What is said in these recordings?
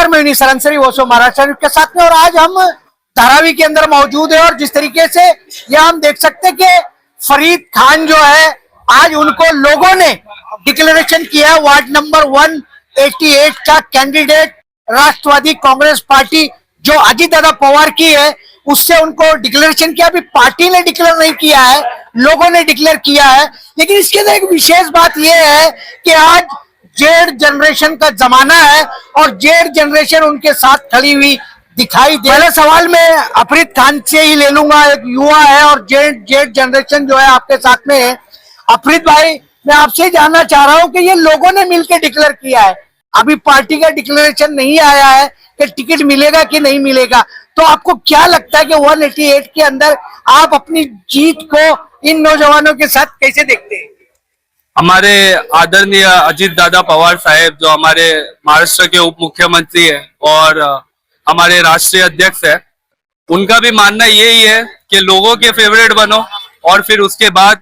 नमस्कार, मैं विनीत सरंसरी ओशो महाराष्ट्र के साथ में। और आज हम धारावी के अंदर मौजूद है और जिस तरीके से ये हम देख सकते हैं कि फरीद खान जो है, आज उनको लोगों ने डिक्लेरेशन किया है वार्ड नंबर 188 का कैंडिडेट राष्ट्रवादी कांग्रेस पार्टी जो अजीत दादा पवार की है, उससे उनको डिक्लेरेशन किया। अभी पार्टी ने डिक्लेयर नहीं किया है, लोगों ने डिक्लेयर किया है। लेकिन इसके अंदर एक विशेष बात यह है कि आज जेड जनरेशन का जमाना है और जेड जनरेशन उनके साथ खड़ी हुई दिखाई दे। पहले सवाल मैं अफरीद खान से ही ले लूंगा, एक युवा है और जेड जनरेशन जो है आपके साथ में है। अफरीद भाई, मैं आपसे जानना चाह रहा हूं कि ये लोगों ने मिलकर डिक्लेयर किया है, अभी पार्टी का डिक्लेरेशन नहीं आया है कि टिकट मिलेगा कि नहीं मिलेगा, तो आपको क्या लगता है कि 188 के अंदर आप अपनी जीत को इन नौजवानों के साथ कैसे देखते हैं? हमारे आदरणीय अजीत दादा पवार साहब जो हमारे महाराष्ट्र के उप मुख्यमंत्री है और हमारे राष्ट्रीय अध्यक्ष है, उनका भी मानना यही है कि लोगों के फेवरेट बनो और फिर उसके बाद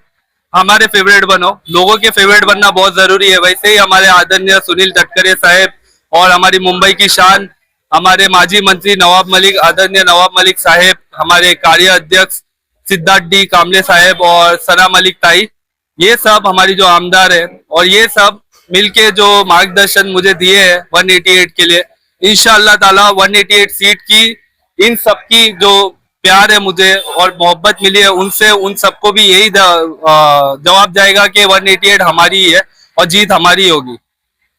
हमारे फेवरेट बनो। लोगों के फेवरेट बनना बहुत जरूरी है। वैसे ही हमारे आदरणीय सुनील तटकरे साहब और हमारी मुंबई की शान हमारे माजी मंत्री आदरणीय नवाब मलिक साहब, हमारे कार्य अध्यक्ष सिद्धार्थ डी कामले साहब और सना मलिक ताई, ये सब हमारी जो आमदार है और ये सब मिलके जो मार्गदर्शन मुझे दिए है 188 के लिए, इंशाअल्लाह ताला 188 सीट की इन सबकी जो प्यार है मुझे और मोहब्बत मिली है उनसे, उन सबको भी यही जवाब जाएगा कि 188 हमारी ही है और जीत हमारी होगी।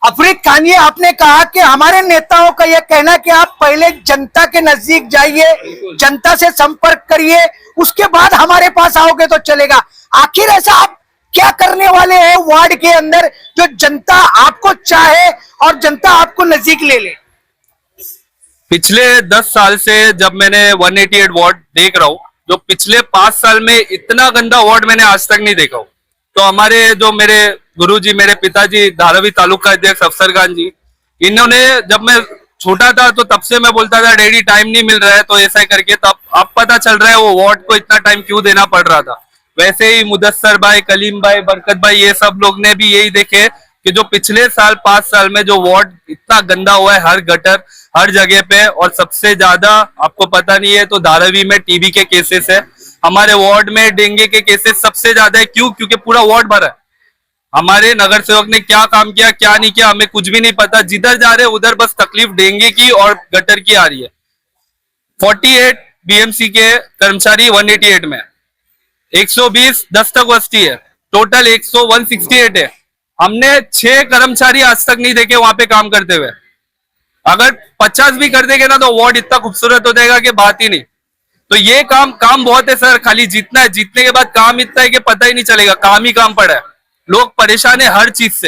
अफरीद खान, ये आपने कहा कि हमारे नेताओं का यह कहना कि आप पहले जनता के नजदीक जाइए, जनता से संपर्क करिए, उसके बाद हमारे पास आओगे तो चलेगा। आखिर ऐसा आप क्या करने वाले हैं वार्ड के अंदर जो जनता आपको चाहे और जनता आपको नजदीक ले ले? पिछले 10 साल से जब मैंने 188 वार्ड देख रहा हूँ, जो पिछले 5 साल में इतना गंदा वार्ड मैंने आज तक नहीं देखा हूँ। तो हमारे जो मेरे गुरुजी, मेरे पिताजी धारावी तालुका अध्यक्ष अफसर खान जी, इन्होंने, जब मैं छोटा था तो तब से मैं बोलता था डैडी टाइम नहीं मिल रहा है तो ऐसा करके, तब अब पता चल रहा है वो वार्ड को इतना टाइम क्यों देना पड़ रहा था। वैसे ही मुदस्सर भाई, कलीम भाई, बरकत भाई, ये सब लोग ने भी यही देखे कि जो पिछले 5 साल में जो वार्ड इतना गंदा हुआ है, हर गटर हर जगह पे, और सबसे ज्यादा आपको पता नहीं है तो धारावी में टीबी के केसेस है, हमारे वार्ड में डेंगू के केसेस सबसे ज्यादा है। क्यों? क्योंकि पूरा वार्ड भरा है। हमारे नगर सेवक ने क्या काम किया क्या नहीं किया हमें कुछ भी नहीं पता, जिधर जा रहे उधर बस तकलीफ डेंगू की और गटर की आ रही है। 48 बीएमसी के कर्मचारी 188 में, 120 दस्तक वस्ती है, टोटल 168 है। हमने 6 कर्मचारी आज तक नहीं देखे वहां पे काम करते हुए। अगर 50 भी कर देंगे ना तो वार्ड इतना खूबसूरत हो जाएगा कि बात ही नहीं। तो ये काम बहुत है सर, खाली जीतना है, जीतने के बाद काम इतना है कि पता ही नहीं चलेगा, काम ही काम पड़ा है, लोग परेशान है हर चीज से।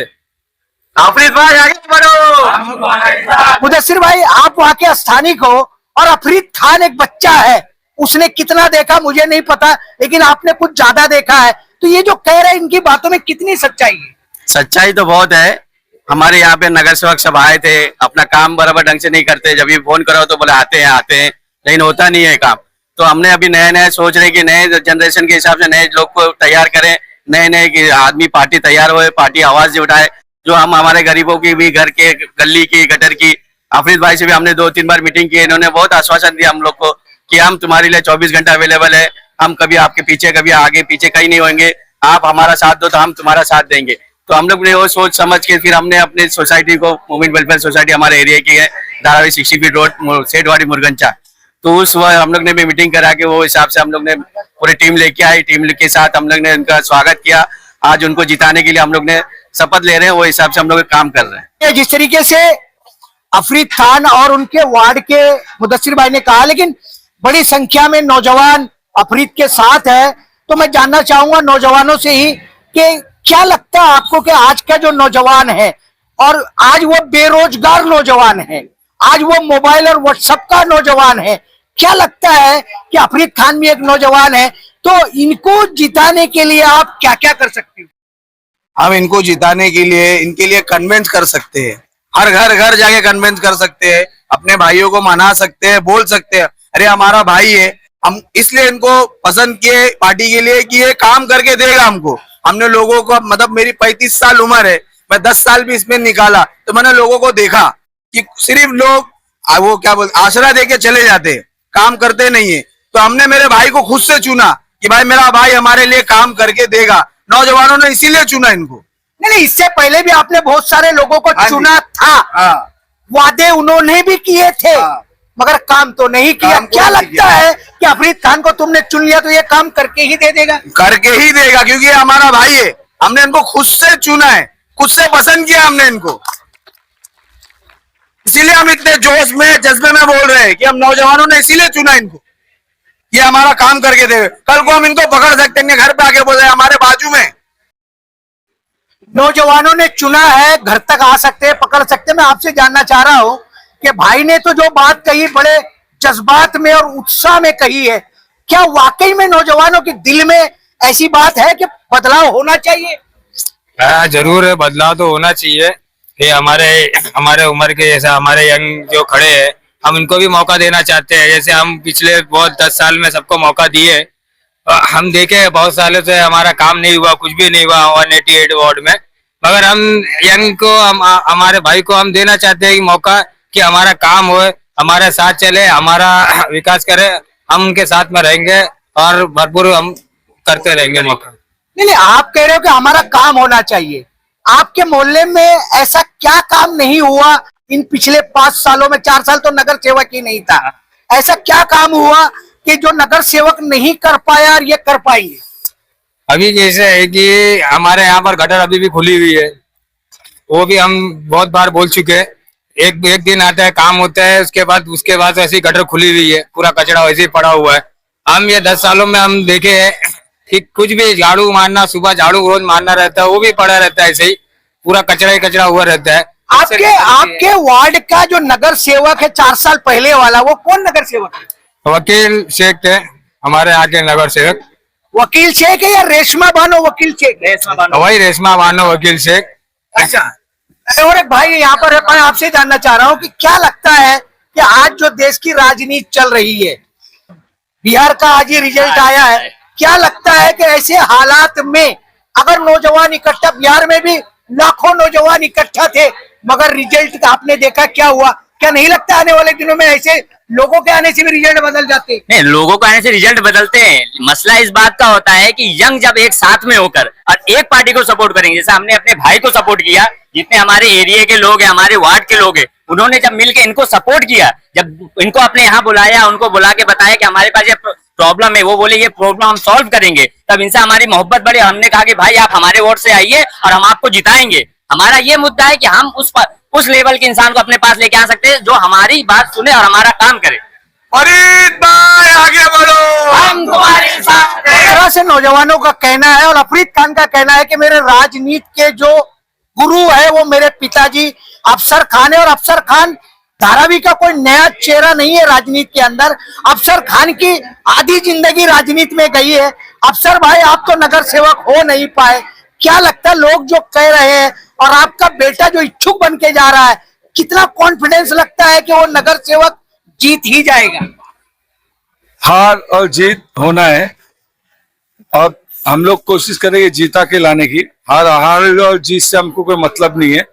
अफरीद भाई आगे बढ़ो। मुदस्सिर भाई, आप वहां के स्थानिक हो और अफरीद खान एक बच्चा है, उसने कितना देखा मुझे नहीं पता, लेकिन आपने कुछ ज्यादा देखा है, तो ये जो कह रहे हैं इनकी बातों में कितनी सच्चाई है? सच्चाई तो बहुत है। हमारे यहाँ पे नगर सेवक सब आए थे, अपना काम बराबर ढंग से नहीं करते, जब भी फोन करो तो बोले आते हैं, लेकिन होता नहीं है काम। तो हमने अभी नए सोच रहे कि नए जनरेशन के हिसाब से नए लोग को तैयार करें, नए आदमी पार्टी तैयार हो, पार्टी आवाज उठाए, जो हम हमारे गरीबों की भी, घर के, गली की, गटर की। अफरीद भाई से भी हमने 2-3 बार मीटिंग की, इन्होंने बहुत आश्वासन दिया हम लोग को कि हम तुम्हारे लिए 24 घंटा अवेलेबल है, हम कभी आपके पीछे, कभी आगे पीछे कहीं नहीं होंगे, आप हमारा साथ दो तो हम तुम्हारा साथ देंगे। तो हम लोग ने वो सोच समझ के फिर हमने अपने सोसाइटी को, मूवमेंट वेलफेयर सोसाइटी हमारे एरिया की है, धारावी 60 फीट रोड, सेठवाड़ी मुरगंचा, तो उस हम लोग ने भी मीटिंग करा के वो हिसाब से हम लोग ने पूरी टीम लेके आई, टीम के साथ हम लोग ने उनका स्वागत किया। आज उनको जिताने के लिए हम लोग ने शपथ ले रहे हैं, वो हिसाब से हम लोग काम कर रहे हैं। जिस तरीके से अफरीद खान और उनके वार्ड के मुदस्सिर भाई ने कहा, लेकिन बड़ी संख्या में नौजवान अफरीद के साथ है, तो मैं जानना चाहूंगा नौजवानों से ही कि क्या लगता है आपको कि आज का जो नौजवान है, और आज वो बेरोजगार नौजवान है, आज वो मोबाइल और व्हाट्सएप का नौजवान है, क्या लगता है कि अफरीद खान भी एक नौजवान है, तो इनको जिताने के लिए आप क्या क्या कर सकते हो? हम इनको जिताने के लिए, इनके लिए कन्विंस कर सकते हैं, हर घर जाके कन्विंस कर सकते हैं, अपने भाइयों को मना सकते हैं, बोल सकते हैं अरे हमारा भाई है, हम इसलिए इनको पसंद किए पार्टी के लिए कि ये काम करके देगा हमको। हमने लोगों को, मतलब मेरी 35 साल उम्र है, मैं 10 साल भी इसमें निकाला, तो मैंने लोगों को देखा कि सिर्फ लोग वो क्या बोलते आसरा देके चले जाते हैं, काम करते नहीं है। तो हमने मेरे भाई को खुद से चुना कि भाई मेरा भाई हमारे लिए काम करके देगा। नौजवानों ने इसीलिए चुना इनको। नहीं, इससे पहले भी आपने बहुत सारे लोगों को हाँ जी। चुना था, हाँ वादे उन्होंने भी किए थे, हाँ। मगर काम तो नहीं किया। काम क्या नहीं लगता किया। है कि अफरीद खान को तुमने चुन लिया तो ये काम करके ही दे देगा? करके ही देगा, क्योंकि ये हमारा भाई है। हमने इनको खुद से चुना है, खुद से पसंद किया हमने इनको। इसीलिए हम इतने जोश में जज्बे में बोल रहे हैं कि हम नौजवानों ने इसीलिए चुना इनको, ये हमारा काम करके दे। कल को हम इनको पकड़ सकते हैं, घर पे आके बोल रहे हैं हमारे बाजू में। नौजवानों ने चुना है, घर तक आ सकते हैं, पकड़ सकते हैं। मैं आपसे जानना चाह रहा हूं कि भाई ने तो जो बात कही बड़े जज्बात में और उत्साह में कही है, क्या वाकई में नौजवानों के दिल में ऐसी बात है कि बदलाव होना चाहिए? हाँ, जरूर है, बदलाव तो होना चाहिए कि हमारे उम्र के जैसे हमारे यंग जो खड़े हैं, हम इनको भी मौका देना चाहते हैं। जैसे हम पिछले बहुत 10 साल में सबको मौका दिए, हम देखे बहुत सालों से हमारा काम नहीं हुआ, कुछ भी नहीं हुआ 188 वार्ड में, मगर हम यंग को हमारे भाई को हम देना चाहते हैं कि मौका कि हमारा काम हो, हमारे साथ चले, हमारा विकास करे, हम उनके साथ में रहेंगे और भरपूर हम करते रहेंगे मौका। नहीं, आप कह रहे हो कि हमारा काम होना चाहिए। आपके मोहल्ले में ऐसा क्या काम नहीं हुआ इन पिछले 5 सालों में? 4 साल तो नगर सेवक ही नहीं था, ऐसा क्या काम हुआ कि जो नगर सेवक नहीं कर पाया और ये कर पाएंगे? अभी जैसे है कि हमारे यहाँ पर गटर अभी भी खुली हुई है, वो भी हम बहुत बार बोल चुके हैं। एक दिन आता है, काम होता है, उसके बाद ऐसी गटर खुली हुई है, पूरा कचरा वैसे ही पड़ा हुआ है। हम ये 10 सालों में हम देखे हैं कि कुछ भी झाड़ू मारना, सुबह झाड़ू रोज मारना रहता है, वो भी पड़ा रहता है, ऐसे ही पूरा कचरा ही कचरा हुआ रहता है। आपके वार्ड का जो नगर सेवक है 4 साल पहले वाला, वो कौन नगर सेवक है? वकील शेख थे हमारे यहाँ के नगर सेवक। वकील शेख है या रेशमा बानो वकील शेख? वही रेशमा बानो वकील शेख। अच्छा, और एक भाई यहाँ पर है, मैं आपसे जानना चाह रहा हूँ कि क्या लगता है कि आज जो देश की राजनीति चल रही है, बिहार का आज ही रिजल्ट आया है, क्या लगता है कि ऐसे हालात में अगर नौजवान इकट्ठा, बिहार में भी लाखों नौजवान इकट्ठा थे, मगर रिजल्ट आपने देखा क्या हुआ? क्या नहीं लगता आने वाले दिनों में ऐसे लोगों के आने से भी रिजल्ट बदल जाते? नहीं, लोगों को आने से रिजल्ट बदलते हैं। मसला इस बात का होता है कि यंग जब एक साथ में होकर और एक पार्टी को सपोर्ट करेंगे, जैसे हमने अपने भाई को सपोर्ट किया, जितने हमारे एरिया के लोग हैं, हमारे वार्ड के लोग हैं, उन्होंने जब मिलकर इनको सपोर्ट किया, जब इनको अपने यहाँ बुलाया, उनको बुला के बताया कि हमारे पास ये प्रॉब्लम है, वो बोले ये प्रॉब्लम हम सॉल्व करेंगे, तब इनसे हमारी मोहब्बत बढ़ी। हमने कहा कि भाई आप हमारे वोट से आइए और हम आपको जिताएंगे। हमारा ये मुद्दा है कि हम उस लेवल के इंसान को अपने पास लेके आ सकते हैं जो हमारी बात सुने और हमारा काम करे। फरीद भाई आगे बढ़ो, हम तुम्हारे साथ हैं। इस तरह से नौजवानों का कहना है और अफरीद खान का कहना है कि मेरे राजनीति के जो गुरु है वो मेरे पिताजी अफसर खान है, और अफसर खान धारावी का कोई नया चेहरा नहीं है राजनीति के अंदर। अफसर खान की आधी जिंदगी राजनीति में गई है। अफसर भाई आप तो नगर सेवक हो नहीं पाए, क्या लगता है लोग जो कह रहे हैं और आपका बेटा जो इच्छुक बन के जा रहा है, कितना कॉन्फिडेंस लगता है कि वो नगर सेवक जीत ही जाएगा? हार और जीत होना है और हम लोग कोशिश करेंगे जीता के लाने की। हार और जीत से हमको कोई मतलब नहीं है,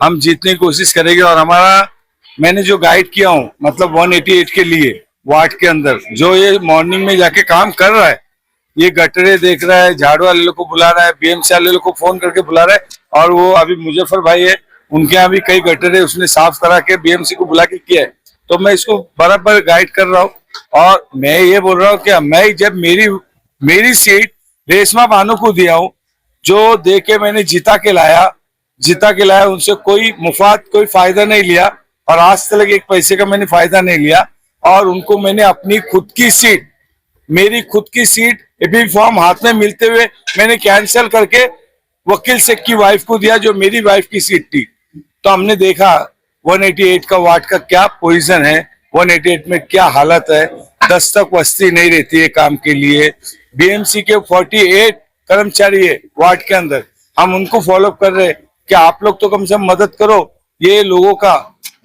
हम जीतने की कोशिश करेंगे। और हमारा मैंने जो गाइड किया हूँ, मतलब 188 के लिए वार्ड के अंदर जो ये मॉर्निंग में जाके काम कर रहा है, ये गटरे देख रहा है, झाड़ू वाले लोग को बुला रहा है, बीएमसी वाले लोग को फोन करके बुला रहा है, और वो अभी मुजफ्फर भाई है, उनके यहाँ भी कई गटरे उसने साफ करा के बीएमसी को बुला के किया है। तो मैं इसको बराबर गाइड कर रहा हूँ और मैं ये बोल रहा हूँ कि मैं जब मेरी सीट रेशमा बानो को दिया हूँ, जो दे के मैंने जिता के लाया, उनसे कोई मुफाद कोई फायदा नहीं लिया और आज तक एक पैसे का मैंने फायदा नहीं लिया। और उनको मैंने अपनी मेरी खुद की सीट एपी फॉर्म हाथ में मिलते हुए मैंने कैंसिल करके वकील शेख की वाइफ को दिया, जो मेरी वाइफ की सीट थी। तो हमने देखा 188 का वार्ड का क्या पोजीशन है, 188 में क्या हालत है, 10 तक वस्ती नहीं रहती है काम के लिए। बीएमसी के 48 कर्मचारी है वार्ड के अंदर, हम उनको फॉलो कर रहे कि आप लोग तो कम से कम मदद करो। ये लोगों का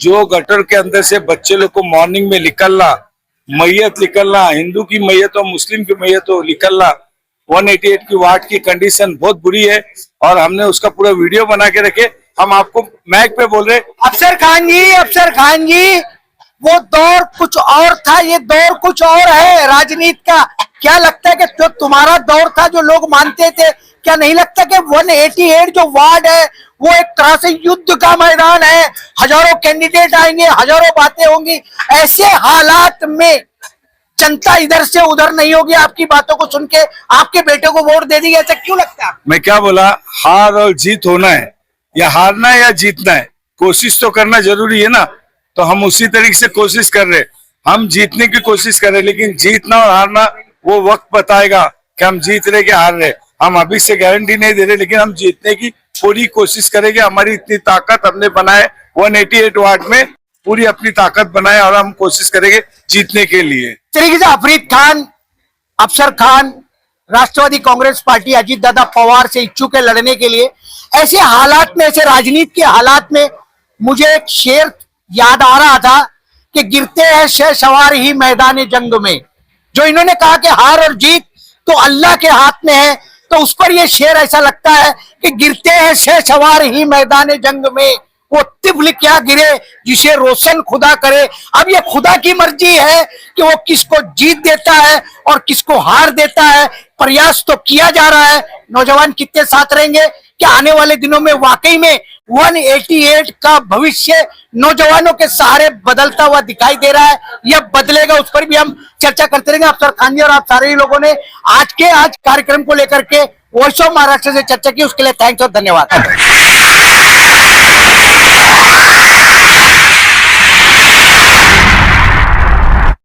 जो गटर के अंदर से बच्चे लोग को मॉर्निंग में निकलना, मैयत निकलना, हिंदू की मैयत हो मुस्लिम की मैयत हो निकलना, 188 की वार्ड की कंडीशन बहुत बुरी है और हमने उसका पूरा वीडियो बना के रखे। हम आपको मैक पे बोल रहे अफसर खान जी, वो दौर कुछ और था, ये दौर कुछ और है राजनीति का। क्या लगता है कि जो तुम्हारा दौर था, जो लोग मानते थे, क्या नहीं लगता कि 188 जो वार्ड है वो एक तरह से युद्ध का मैदान है? हजारों कैंडिडेट आएंगे, हजारों बातें होंगी। ऐसे हालात में जनता इधर से उधर नहीं होगी, आपकी बातों को सुन के आपके बेटे को वोट दे देगी, ऐसा क्यों लगता है? मैं क्या बोला, हार और जीत होना है, या हारना है या जीतना है, कोशिश तो करना जरूरी है ना। तो हम उसी तरीके से कोशिश कर रहे, हम जीतने की कोशिश कर रहे, लेकिन जीतना और हारना वो वक्त बताएगा कि हम जीत रहे कि हार रहे। हम अभी से गारंटी नहीं दे रहे, लेकिन हम जीतने की पूरी कोशिश करेंगे। हमारी इतनी ताकत हमने बनाए 188 वार्ड में, पूरी अपनी ताकत बनाए और हम कोशिश करेंगे जीतने के लिए। तरीके से अफरीद खान, अफसर खान राष्ट्रवादी कांग्रेस पार्टी अजीत दादा पवार से इच्छुक है लड़ने के लिए। ऐसे हालात में, ऐसे राजनीति के हालात में मुझे एक शेर याद आ रहा था कि गिरते हैं शहसवार ही मैदान जंग में। जो इन्होंने कहा कि हार और जीत तो अल्लाह के हाथ में है, तो उस पर यह शेर ऐसा लगता है कि गिरते हैं शहसवार ही मैदान जंग में, वो तिफल क्या गिरे जिसे रोशन खुदा करे। अब ये खुदा की मर्जी है कि वो किसको जीत देता है और किसको हार देता है। प्रयास तो किया जा रहा है। नौजवान कितने साथ रहेंगे कि आने वाले दिनों में वाकई में 188 का भविष्य नौजवानों के सहारे बदलता हुआ दिखाई दे रहा है, यह बदलेगा, उस पर भी हम चर्चा करते रहेंगे। अफसर खान जी और आप सारे ही लोगों ने आज कार्यक्रम को लेकर के वॉइस ऑफ महाराष्ट्र से चर्चा की, उसके लिए थैंक्स और धन्यवाद।